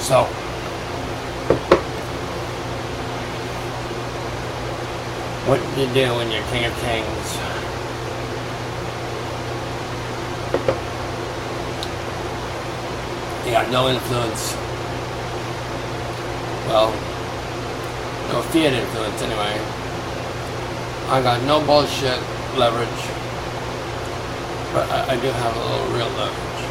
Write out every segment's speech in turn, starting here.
So, what do you do when you're King of Kings? You got no influence. Well, no fiat influence anyway. I got no bullshit leverage, but I do have a little real leverage.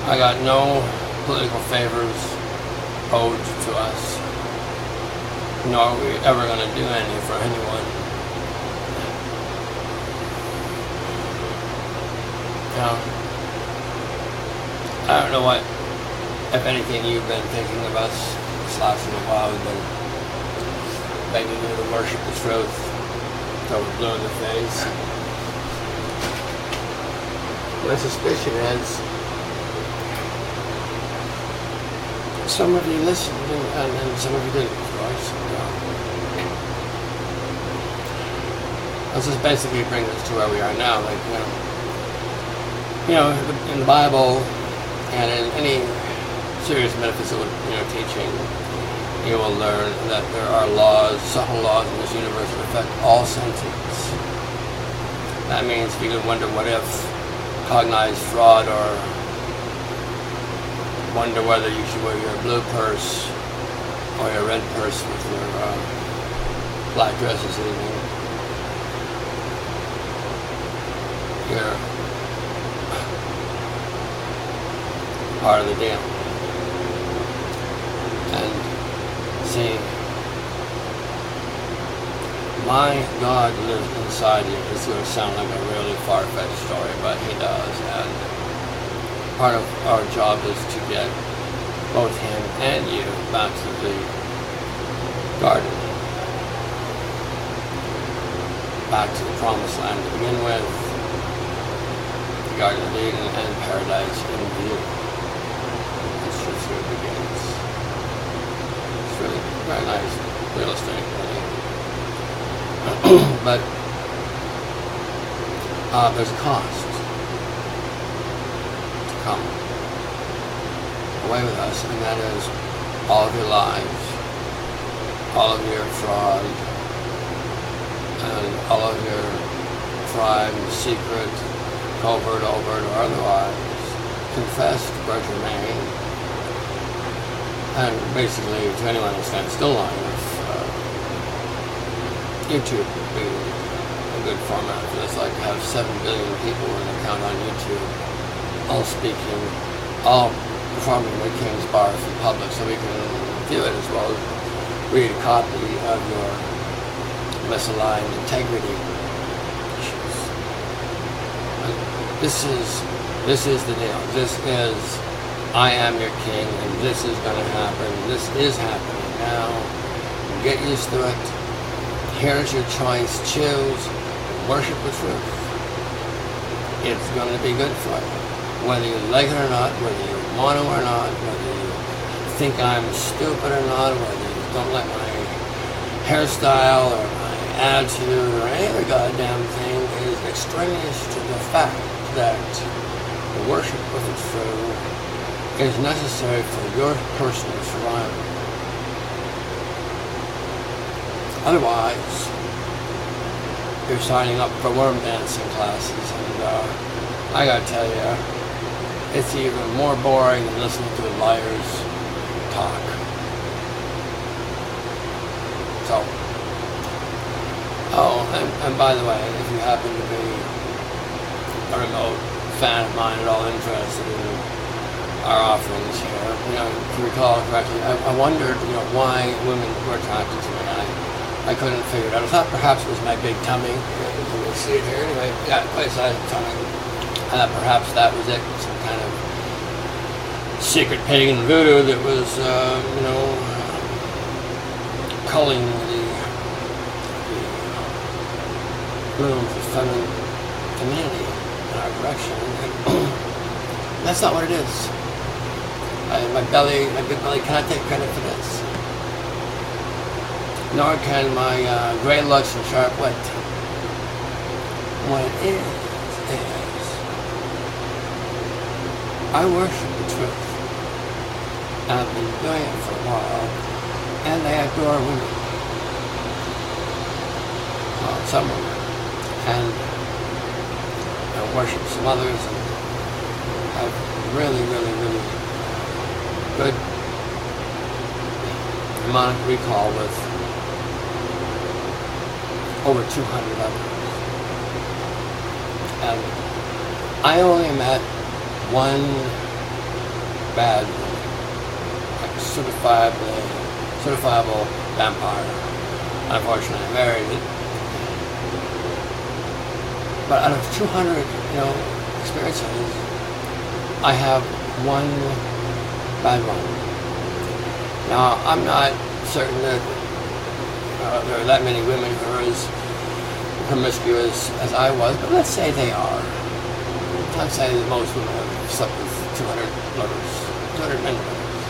I got no political favors owed to us, nor are we ever going to do any for anyone. Now, I don't know what, if anything, you've been thinking of us this last little while. We've been begging you to worship the truth until we're blue in the face. My suspicion is some of you listened and some of you didn't, of course. This just basically brings us to where we are now. Like, in the Bible and in any serious metaphysical, teaching, you will learn that there are laws, subtle laws in this universe that affect all sentience. That means if you can wonder what if, cognize fraud, or wonder whether you should wear your blue purse or your red purse with your black dress this evening, you're part of the deal. And see, my God lives inside you. It's going to sound like a really far-fetched story, but he does. And part of our job is to get both him and you back to the garden, back to the promised land to begin with, the Garden of Eden and paradise in view. That's just where it begins. It's really very nice real estate, really. But there's a cost to come away with us, and that is all of your lies, all of your fraud, and all of your crime, secret, covert, overt, or otherwise, confessed, Bergermain, and basically to anyone who stands still long enough, YouTube would be a good format for this. Like, have 7 billion people in an account on YouTube, all speaking, all performing the King's Bar for the public, so we can view it as well as read a copy of your misaligned integrity issues. This is the deal. This is, I am your king, and this is going to happen. This is happening now. Get used to it. Here's your choice. Choose. Worship the truth. It's going to be good for you. Whether you like it or not, whether you want to or not, whether you think I'm stupid or not, whether you don't like my hairstyle or my attitude or any other goddamn thing, is extraneous to the fact that the worship of the true is necessary for your personal survival. Otherwise, you're signing up for worm dancing classes, and I gotta tell you, it's even more boring than listening to liars talk. So, and by the way, if you happen to be a remote fan of mine at all interested in our offerings here, if you recall correctly, I wondered, why women were attracted to me. I couldn't figure it out. I thought perhaps it was my big tummy. You can see it here. Anyway, yeah, quite a sized tummy. I thought perhaps that was it. Some kind of secret pagan voodoo that was, culling the blooms of feminine femininity in our direction. And that's not what it is. My big belly cannot take credit for this. Nor can my great looks and sharp wit. What it is, I worship the truth. and have been doing it for a while, and they adore women. Well, some women. And worship some others, and have really, really, really good demonic recall with over 200 others. And I only met one bad woman, like a certifiable vampire. Unfortunately, I married it. But out of 200, experiences, I have one bad one. Now, I'm not certain that there are that many women who are as promiscuous as I was, but let's say they are. I'd say that most women have slept with 200 lovers, 200 men lovers.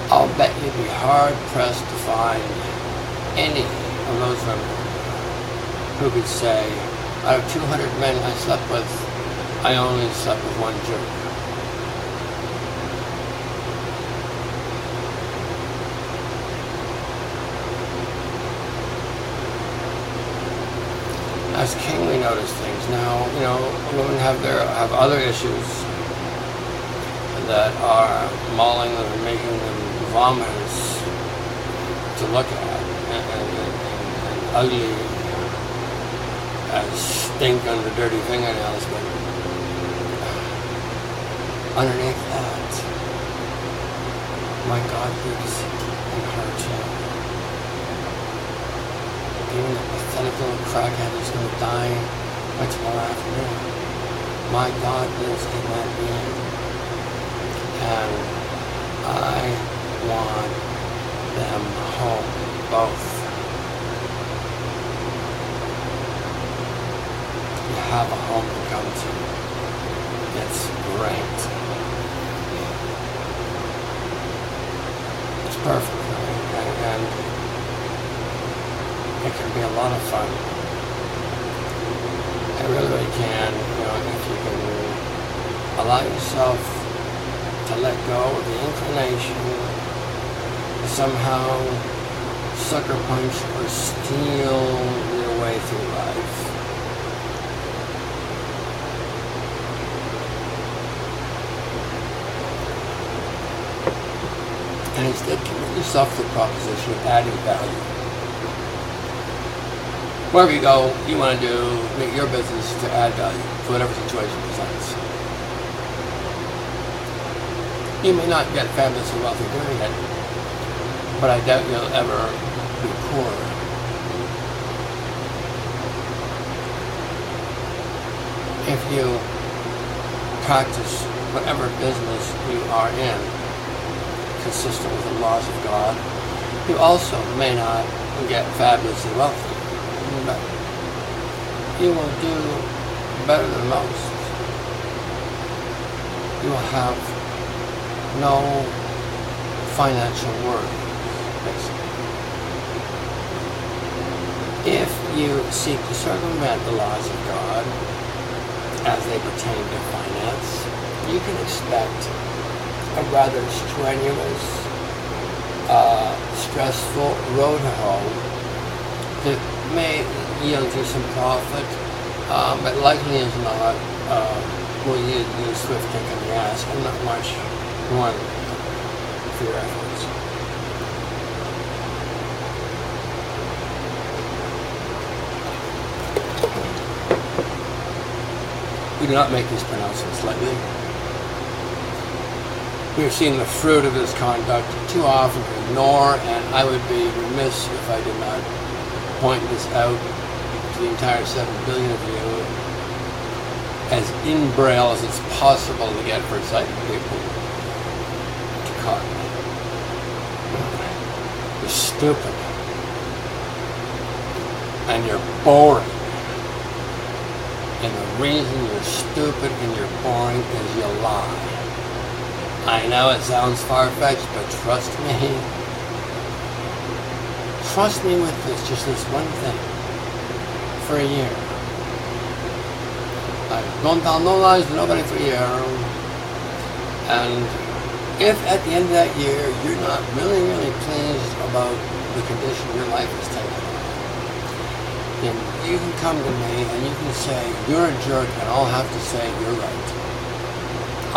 I'll bet you'd be hard-pressed to find any of those women who could say, out of 200 men I slept with, I only slept with one jerk. As king, we notice things. Now, women have other issues that are mauling them and making them vomitous to look at, and ugly as stink under dirty fingernails, but underneath that, my God lives in her too. Even the pathetic little crackhead who's going to die by tomorrow afternoon, my God lives in that being. And I want them home, both. You have a home to come to. It's great. It's perfect, right? And it can be a lot of fun. It really can, if you can allow yourself to let go of the inclination to somehow sucker punch or steal your way through life. And instead commit yourself to the proposition of adding value. Wherever you go, you want to make your business to add value to whatever situation presents. You may not get fabulously wealthy doing it, but I doubt you'll ever be poor. If you practice whatever business you are in, consistent with the laws of God, you also may not get fabulously wealthy, but you will do better than most. You will have no financial worry, basically. If you seek to circumvent the laws of God as they pertain to finance, you can expect a rather strenuous, stressful road home that may yield you some profit, but likely is not will yield you a swift kick in the ass and not much more for your efforts. We do not make these pronouncements lightly. We have seen the fruit of this conduct too often to ignore, and I would be remiss if I did not point this out to the entire 7 billion of you as in Braille as it's possible to get for sighted people to cotton. You're stupid. And you're boring. And the reason you're stupid and you're boring is you lie. I know it sounds far-fetched, but trust me. Trust me with this, just this one thing. For a year. I don't tell no lies to nobody for a year. And If at the end of that year you're not really, really pleased about the condition your life is taking on, then you can come to me and you can say, you're a jerk, and I'll have to say, you're right.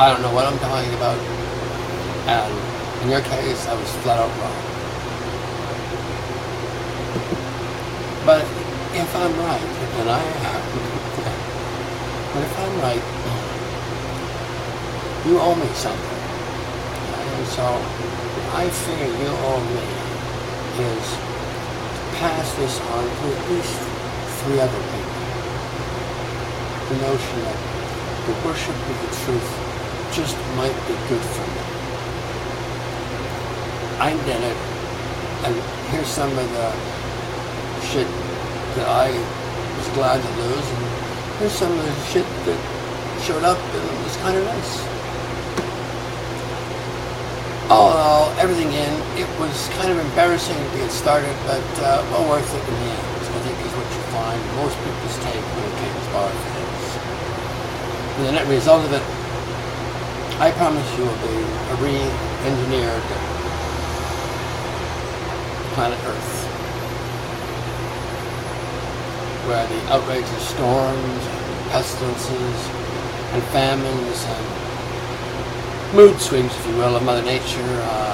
I don't know what I'm talking about, and in your case, I was flat out wrong. But if I'm right, and I am, but if I'm right, you owe me something. And so I figure you owe me is to pass this on to at least 3 other people. The notion that the worship of the truth just might be good for me. I did it, and here's some of the shit that I was glad to lose, and here's some of the shit that showed up and it was kind of nice. All in all, everything in, it was kind of embarrassing to get started, but well worth it in the end, I think is what you find most people's take when it came to bar things. And the net result of it, I promise you, will be a re-engineered planet Earth, where the outrageous storms and pestilences and famines and mood swings, if you will, of Mother Nature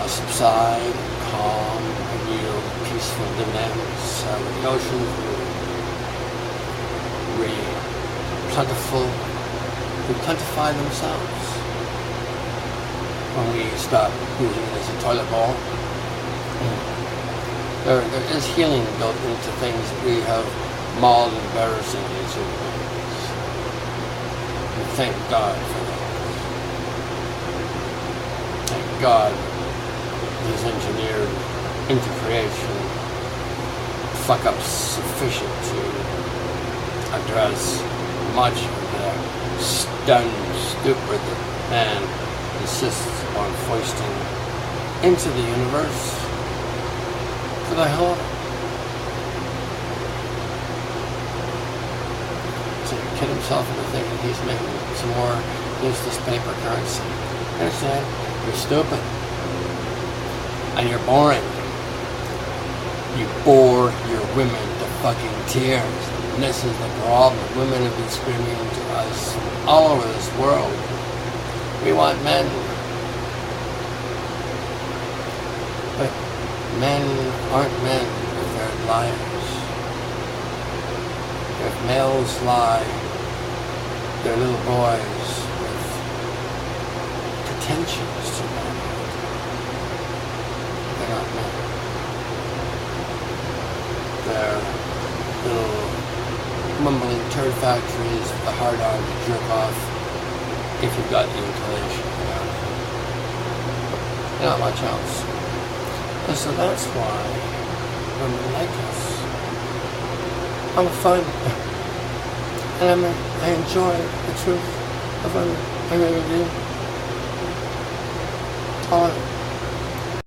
subside, calm, and yield peaceful dynamics with the oceans will plentify themselves when we stop using it as a toilet bowl. There is healing built into things that we have mauled embarrassingly as human beings. And thank God for that. Thank God He's engineered into creation fuck-ups sufficient to address much of the stunned stupor that man insists upon foisting into the universe for the hell of it. To kid himself into thinking he's making some more useless paper currency. Understand? You're stupid. And you're boring. You bore your women to fucking tears. And this is the problem. Women have been screaming to us all over this world. We want men. But men aren't men if they're liars. If males lie, they're little boys with pretensions to manhood. They're not men. They're little mumbling turd factories with the hard on to jerk off if you've got the inclination. Not much else. And so that's why women like us. I'm fun. And I enjoy the truth of women. I really do. All of it.